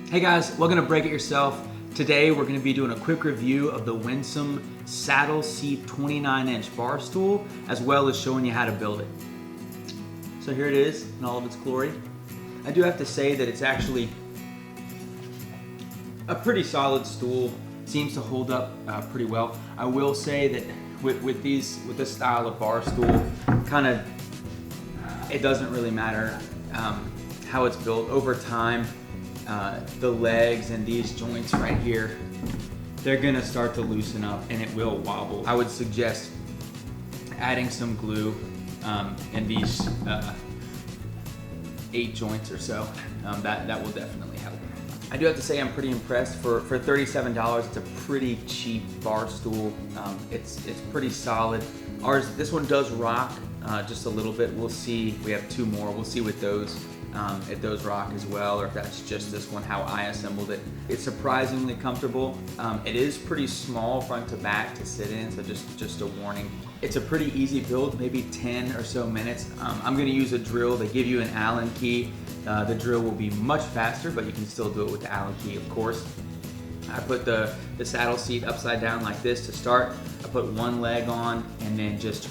Hey guys, welcome to Break It Yourself. Today we're going to be doing a quick review of the Winsome saddle seat 29-inch bar stool, as well as showing you how to build it. So here it is in all of its glory. I do have to say that it's actually a pretty solid stool. Seems to hold up pretty well. I will say that with this style of bar stool, it doesn't really matter how it's built over time. The legs and these joints right here, they're gonna start to loosen up and it will wobble. I would suggest adding some glue in these 8 joints or so. That will definitely help. I do have to say I'm pretty impressed. For $37, it's a pretty cheap bar stool. It's pretty solid. This one does rock just a little bit. We'll see. We have 2 more. We'll see with those. If those rock as well, or if that's just this one, how I assembled it. It's surprisingly comfortable. It is pretty small front to back to sit in, so just a warning. It's a pretty easy build, maybe 10 or so minutes. I'm gonna use a drill. They give you an Allen key. The drill will be much faster, but you can still do it with the Allen key, of course. I put the saddle seat upside down like this to start. I put one leg on and then just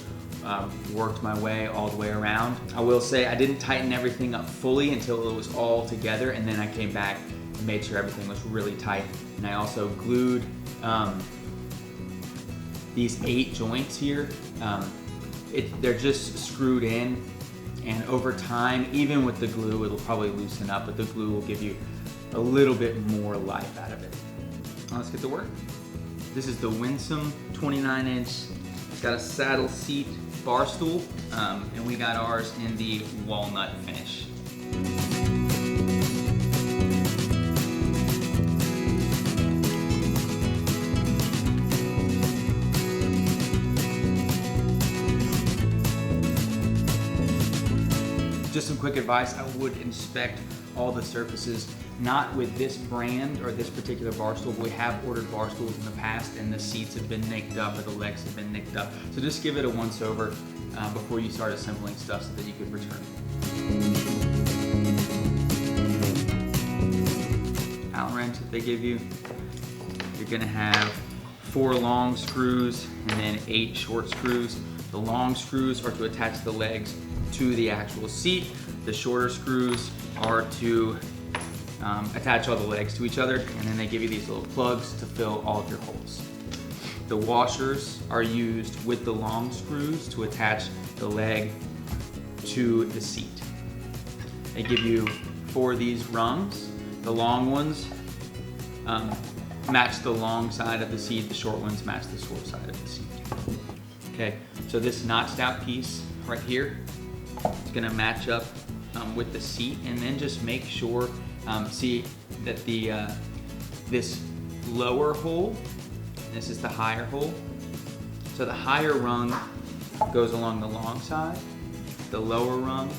worked my way all the way around. I will say I didn't tighten everything up fully until it was all together, and then I came back and made sure everything was really tight. And I also glued these 8 joints here. They're just screwed in, and over time, even with the glue, it'll probably loosen up, but the glue will give you a little bit more life out of it. Let's get to work. This is the Winsome 29-inch. It's got a saddle seat bar stool, and we got ours in the walnut finish. Just some quick advice, I would inspect all the surfaces, not with this brand or this particular bar stool, but we have ordered bar stools in the past and the seats have been nicked up or the legs have been nicked up. So just give it a once over before you start assembling stuff so that you could return it. Allen wrench that they give you, you're gonna have 4 long screws and then 8 short screws. The long screws are to attach the legs to the actual seat. The shorter screws are to attach all the legs to each other, and then they give you these little plugs to fill all of your holes. The washers are used with the long screws to attach the leg to the seat. They give you 4 of these rungs. The long ones match the long side of the seat, the short ones match the short side of the seat. Okay, so this notched out piece right here, it's gonna match up with the seat, and then just make sure, see that this lower hole, this is the higher hole. So the higher rung goes along the long side, the lower rung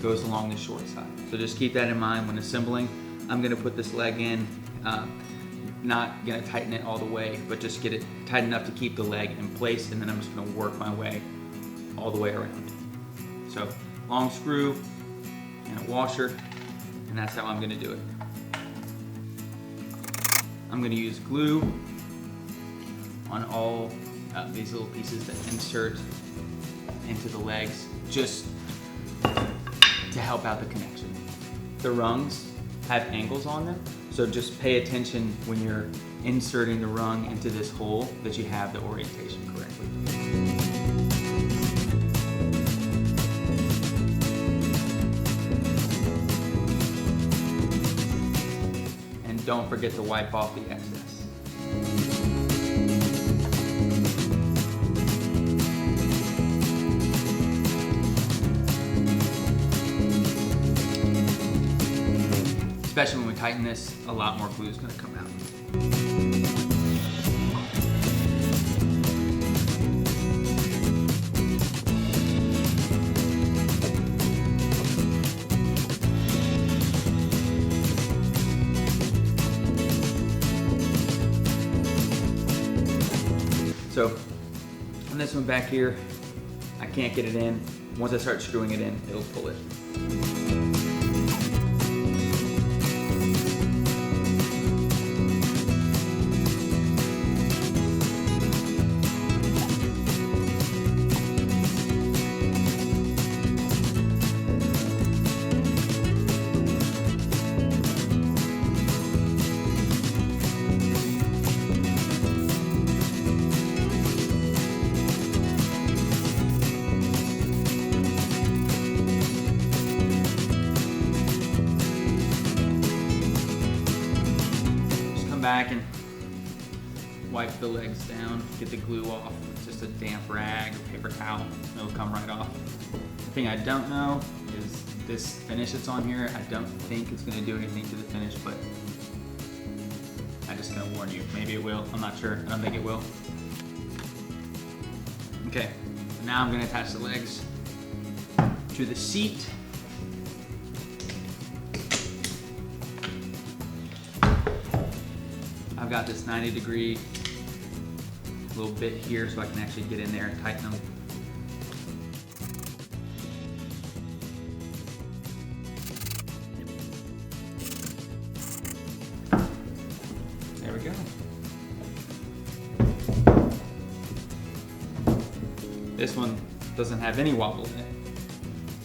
goes along the short side. So just keep that in mind when assembling. I'm gonna put this leg in, not gonna tighten it all the way, but just get it tight enough to keep the leg in place, and then I'm just gonna work my way all the way around. So long screw and a washer, and that's how I'm gonna do it. I'm gonna use glue on all these little pieces that insert into the legs, just to help out the connection. The rungs have angles on them, so just pay attention when you're inserting the rung into this hole that you have the orientation correctly. Don't forget to wipe off the excess. Especially when we tighten this, a lot more glue is going to come out. So on this one back here, I can't get it in. Once I start screwing it in, it'll pull it. back and wipe the legs down, get the glue off with just a damp rag or paper towel. It'll come right off. The thing I don't know is this finish that's on here. I don't think it's gonna do anything to the finish, but I'm just gonna warn you. Maybe it will, I'm not sure. I don't think it will. Okay, now I'm gonna attach the legs to the seat. I've got this 90-degree little bit here so I can actually get in there and tighten them. There we go. This one doesn't have any wobble in it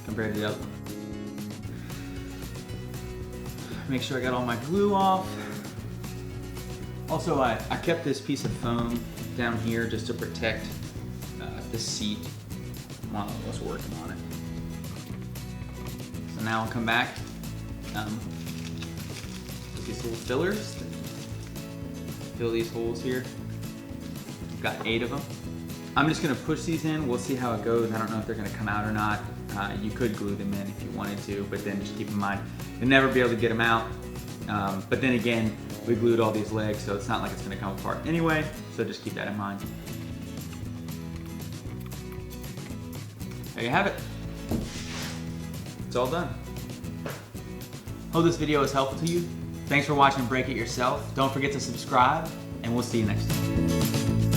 compared to the other one. Make sure I got all my glue off. Also, I kept this piece of foam down here just to protect the seat while I was working on it. So now I'll come back with these little fillers. Fill these holes here. I've got 8 of them. I'm just gonna push these in. We'll see how it goes. I don't know if they're gonna come out or not. You could glue them in if you wanted to, but then just keep in mind, you'll never be able to get them out. But then again, we glued all these legs, so it's not like it's gonna come apart anyway, so just keep that in mind. There you have it. It's all done. Hope this video was helpful to you. Thanks for watching Break It Yourself. Don't forget to subscribe, and we'll see you next time.